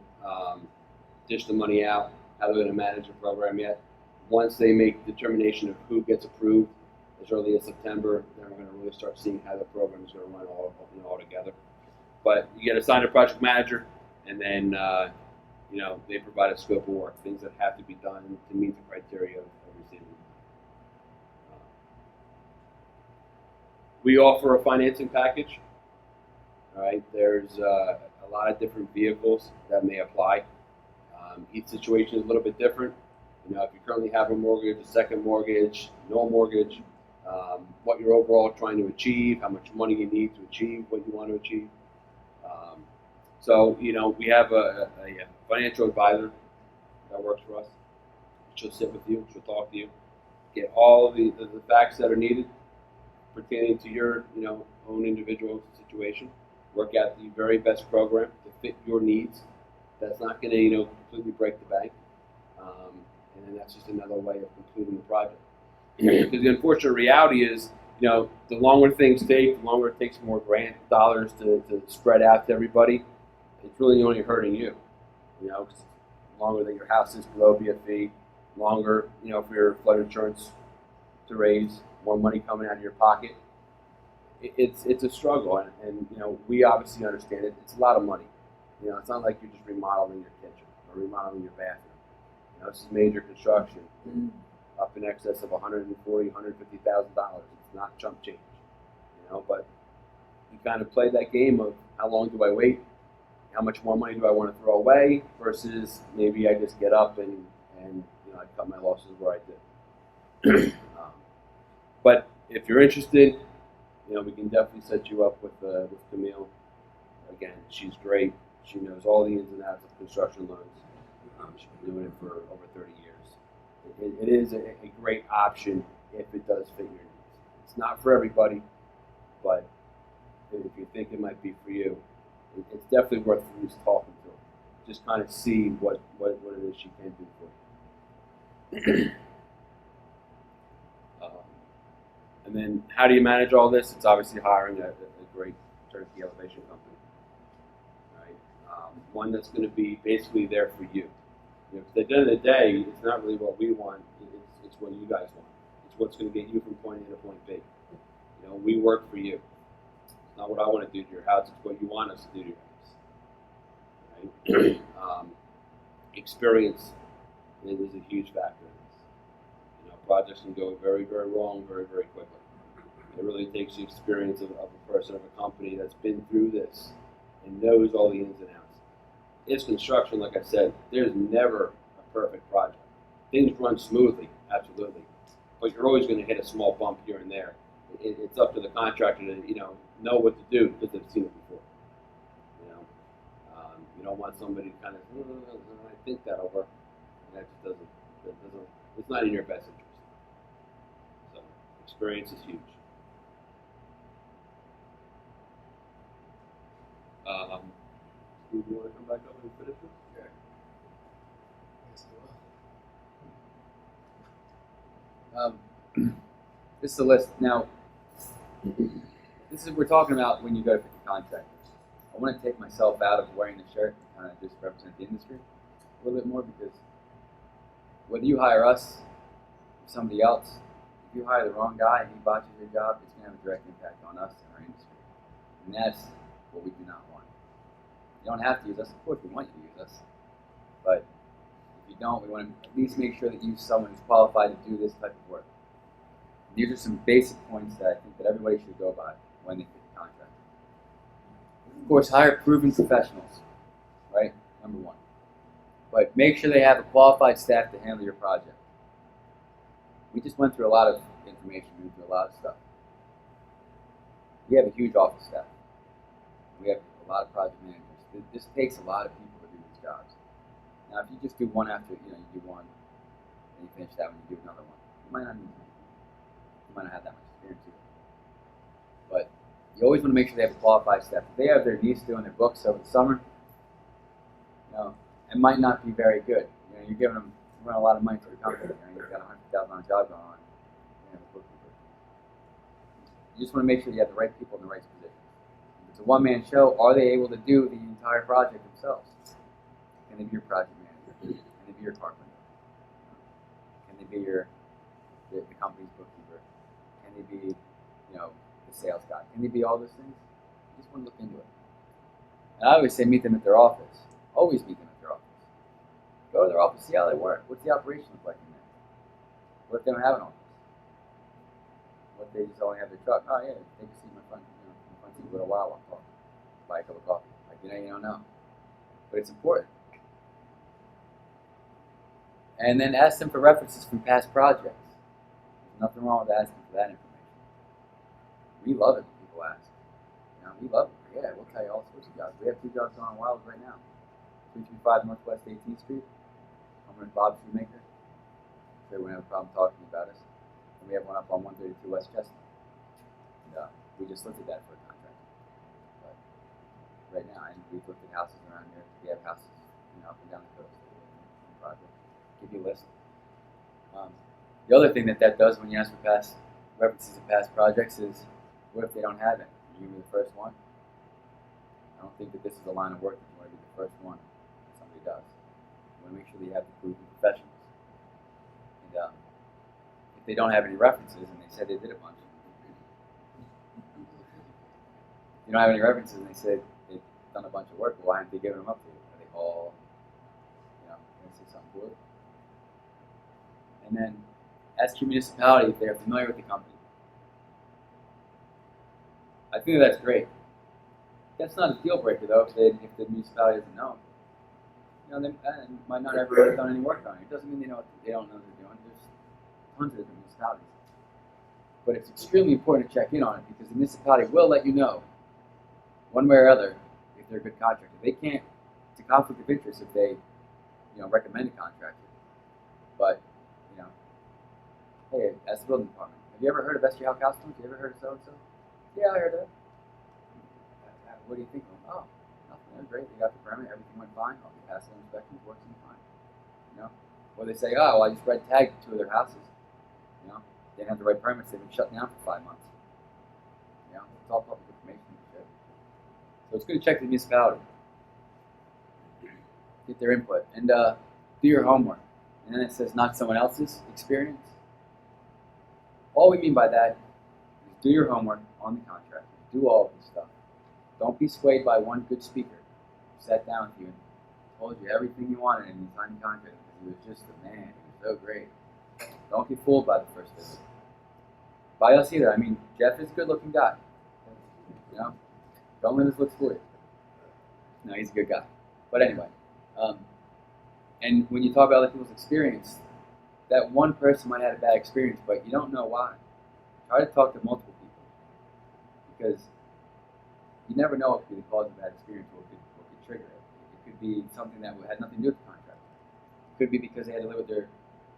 dish the money out, how they're going to manage the program yet. Once they make determination of who gets approved as early as September, then we're going to really start seeing how the program is going to run all together. But you get assigned a project manager, and then they provide a scope of work, things that have to be done to meet the criteria of receiving. We offer a financing package. All right, there's a lot of different vehicles that may apply. Each situation is a little bit different. If you currently have a mortgage, a second mortgage, no mortgage, what you're overall trying to achieve, how much money you need to achieve what you want to achieve. So we have a financial advisor that works for us. She'll sit with you, she'll talk to you, get all the facts that are needed pertaining to your own individual situation, work out the very best program to fit your needs. That's not going to completely break the bank, and then that's just another way of completing the project. Because the unfortunate reality is, the longer things take, the longer it takes more grant dollars to spread out to everybody. It's really only hurting you. Cause longer that your house is below BFE, longer for your flood insurance to raise, more money coming out of your pocket. It's a struggle, and we obviously understand it. It's a lot of money. It's not like you're just remodeling your kitchen or remodeling your bathroom. This is major construction, up in excess of $140,000, $150,000. It's not chump change, but you kind of play that game of how long do I wait, how much more money do I want to throw away, versus maybe I just get up and I cut my losses where I did. But if you're interested, we can definitely set you up with Camille. Again, she's great. She knows all the ins and outs of construction loans. She's been doing it for over 30 years. It is a great option if it does fit your needs. It's not for everybody, but if you think it might be for you, it's definitely worth at least talking to her. Just kind of see what it is she can do for you. And then how do you manage all this? It's obviously hiring a great turnkey elevation company, right? One that's going to be basically there for you. Because at the end of the day, it's not really what we want. It's what you guys want. It's what's going to get you from point A to point B. We work for you. It's not what I want to do to your house. It's what you want us to do to your house. Right? Experience is a huge factor in this. Projects can go very, very wrong very, very quickly. It really takes the experience of a person, of a company that's been through this and knows all the ins and outs. It's construction, like I said. There's never a perfect project. Things run smoothly, absolutely, but you're always going to hit a small bump here and there. It's up to the contractor to know what to do because they've seen it before. You don't want somebody to kind of I think that over. And that just doesn't. It's not in your best interest. So experience is huge. Steve, you want to come back up and finish this? Okay. Yes, I will. This is the list. Now, this is we're talking about when you go to pick a contractor. I want to take myself out of wearing the shirt and kind of just represent the industry a little bit more, because whether you hire us or somebody else, if you hire the wrong guy and he botches your job, it's going to have a direct impact on us and our industry. And that's what we do not want. You don't have to use us. Of course, we want you to use us. But if you don't, we want to at least make sure that you use someone who's qualified to do this type of work. These are some basic points that I think that everybody should go by when they pick a contract. Of course, hire proven professionals, right? Number one. But make sure they have a qualified staff to handle your project. We just went through a lot of information, we went through a lot of stuff. We have a huge office staff. We have a lot of project managers. This takes a lot of people to do these jobs. Now, if you just do one after, you do one, and you finish that one, you do another one, you might not need to. You might not have that much experience either. But you always want to make sure they have a qualified staff. If they have their niece doing their books over the summer, it might not be very good. You're giving them run a lot of money for the company. You've got a $100,000 job going on. You just want to make sure you have the right people in the right position. If it's a one-man show, are they able to do the entire project themselves? Can they be your project manager? Can they be your carpenter? Can they be the company's bookkeeper? Can they be, the sales guy? Can they be all those things? You just want to look into it. And I always say meet them at their office. Always meet them at their office. Go to their office, see how they work. What's the operation look like in there? What if they don't have an office? What if they just only have their truck? Oh yeah, take a seat in my front, in the front seat for a while while I'm talking. Buy a cup of coffee. You don't know. But it's important. And then ask them for references from past projects. There's nothing wrong with asking for that information. We love it when people ask. We love it. Yeah, we'll tell you all sorts of jobs. We have 2 jobs going on Wildwood right now. 335 Northwest 18th Street. I'm with Bob Shoemaker. So we won't have a problem talking about us. And we have one up on 132 West Chestnut. And, we just looked at that for a contract. But right now, and we've looked at houses around here. We have houses, up and down the coast. Project. Give you a list. The other thing that does when you ask for past references of past projects is, what if they don't have it? You're going to be the first one. I don't think that this is a line of work that you want to be the first one that somebody does. You want to make sure that you have the proven professionals. And if they don't have any references and they said they did a bunch, you don't have any references and they said they've done a bunch of work, well, why aren't they giving them up to you? Are they all, going to say something for it? And then ask your municipality if they're familiar with the company. I think that's great. That's not a deal breaker though. If the municipality doesn't know, they might not ever have done any work on it. It doesn't mean they don't know what they're doing. There's tons of different municipalities, but it's extremely important to check in on it because the municipality will let you know, one way or other, if they're a good contractor. They can't. It's a conflict of interest if they, recommend a contractor. But, hey, as the building department, have you ever heard of SJ Hauck Houselifting? Have you ever heard of so and so? Yeah, I heard that. What do you think? Oh, nothing. They're great. They got the permit. Everything went fine. All the passing inspections working fine. Or they say, oh, well, I just red tagged 2 of their houses. They didn't have the right permits. They've been shut down for 5 months. It's all public information and shit. So it's good to check the municipality, get their input, and do your homework. And then it says not someone else's experience. All we mean by that is do your homework on the contract. Do all of this stuff. Don't be swayed by one good speaker who sat down with you and told you everything you wanted and you signed the contract because he was just the man. He was so great. Don't get fooled by the first visit. By us either. I mean, Jeff is a good-looking guy. Don't let his looks fool you. No, he's a good guy. But anyway, and when you talk about other people's experience, that one person might have had a bad experience, but you don't know why. Try to talk to multiple people because you never know what could be the cause of a bad experience or what could trigger it. It could be something that had nothing to do with the contract. It could be because they had to live with their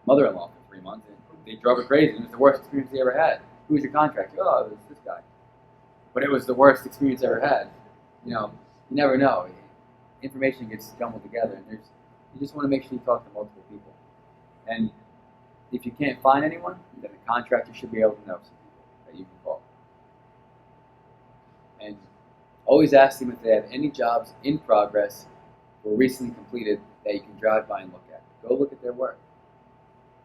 mother-in-law for 3 months and they drove her crazy and it was the worst experience they ever had. Who was your contractor? Oh, it was this guy. But it was the worst experience they ever had. You never know. Information gets jumbled together and you just want to make sure you talk to multiple people. And if you can't find anyone, then the contractor should be able to know some people that you can call. And always ask them if they have any jobs in progress or recently completed that you can drive by and look at. Go look at their work.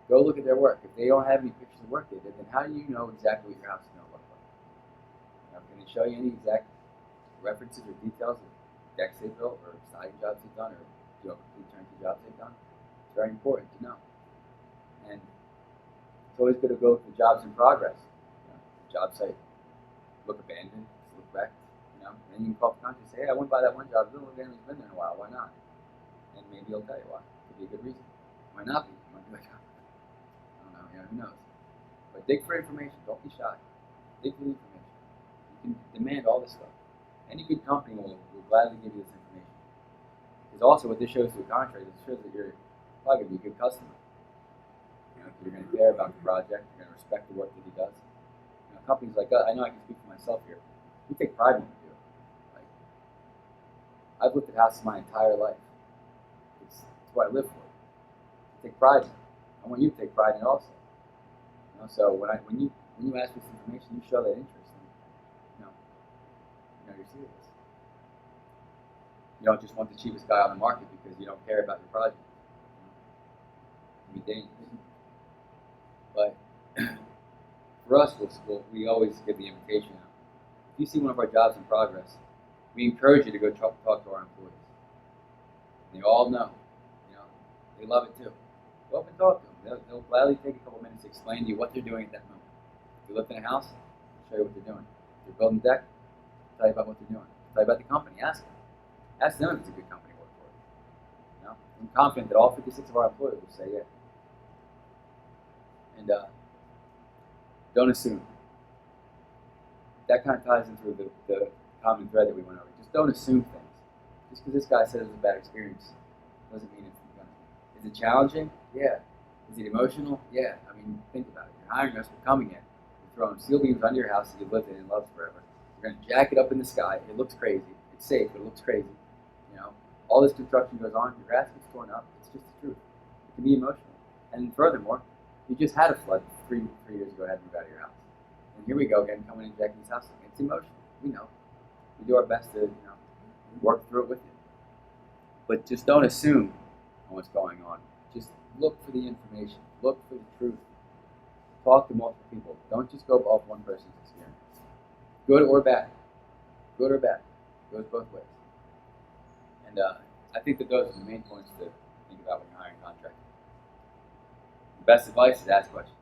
Go look at their work. If they don't have any pictures of work they did, then how do you know exactly what your house is going to look like? Can they show you any exact references or details of decks they built or siding jobs they've done or complete turnkey jobs they've done? It's very important to know. And it's always good to go to jobs in progress. Job site look abandoned, look wrecked. And then you can call the contractor and say, hey, I went by that one job. It doesn't look like anybody's been there in a while. Why not? And maybe he'll tell you why. Could be a good reason. Might not be. Might be like, I don't know. Who knows? But dig for information. Don't be shy. Dig for the information. You can demand all this stuff. Any good company will gladly give you this information. Because also what this shows to a contractor, it shows that you're probably going to be a good customer. You're going to care about the project. You're going to respect the work that he does. Companies like us, I know I can speak for myself here. We take pride in what we do. I've looked at houses my entire life. It's what I live for. I take pride in it. I want you to take pride in it also. So when you ask for this information, you show that interest. And, you're serious. You don't just want the cheapest guy on the market because you don't care about your project. It'd be dangerous. But for us, we always give the invitation out. If you see one of our jobs in progress, we encourage you to go talk to our employees. And they all know. They love it too. Go up and talk to them. They'll gladly take a couple minutes to explain to you what they're doing at that moment. If you live in a house, they'll show you what they're doing. If they're building a deck, they'll tell you about what they're doing. They'll tell you about the company. Ask them. Ask them if it's a good company to work for. I'm confident that all 56 of our employees will say yeah. And don't assume. That kind of ties into the common thread that we went over. Just don't assume things. Just because this guy said it was a bad experience doesn't mean it's going to be. Is it challenging? Yeah. Is it emotional? Yeah. I mean, think about it. You're hiring us, we're coming in. You're throwing steel beams under your house that you've lived in and loved forever. You're going to jack it up in the sky. It looks crazy. It's safe, but it looks crazy. All this construction goes on. Your grass gets torn up. It's just the truth. It can be emotional. And furthermore, you just had a flood three years ago had to move out of your house. And here we go again, coming and jacking this house. It's emotional. We know. We do our best to work through it with you. But just don't assume on what's going on. Just look for the information. Look for the truth. Talk to multiple people. Don't just go off one person's experience. Good or bad. Good or bad. Goes both ways. And I think that those are the main points to think about when you're hiring a contractor. The best advice is ask questions.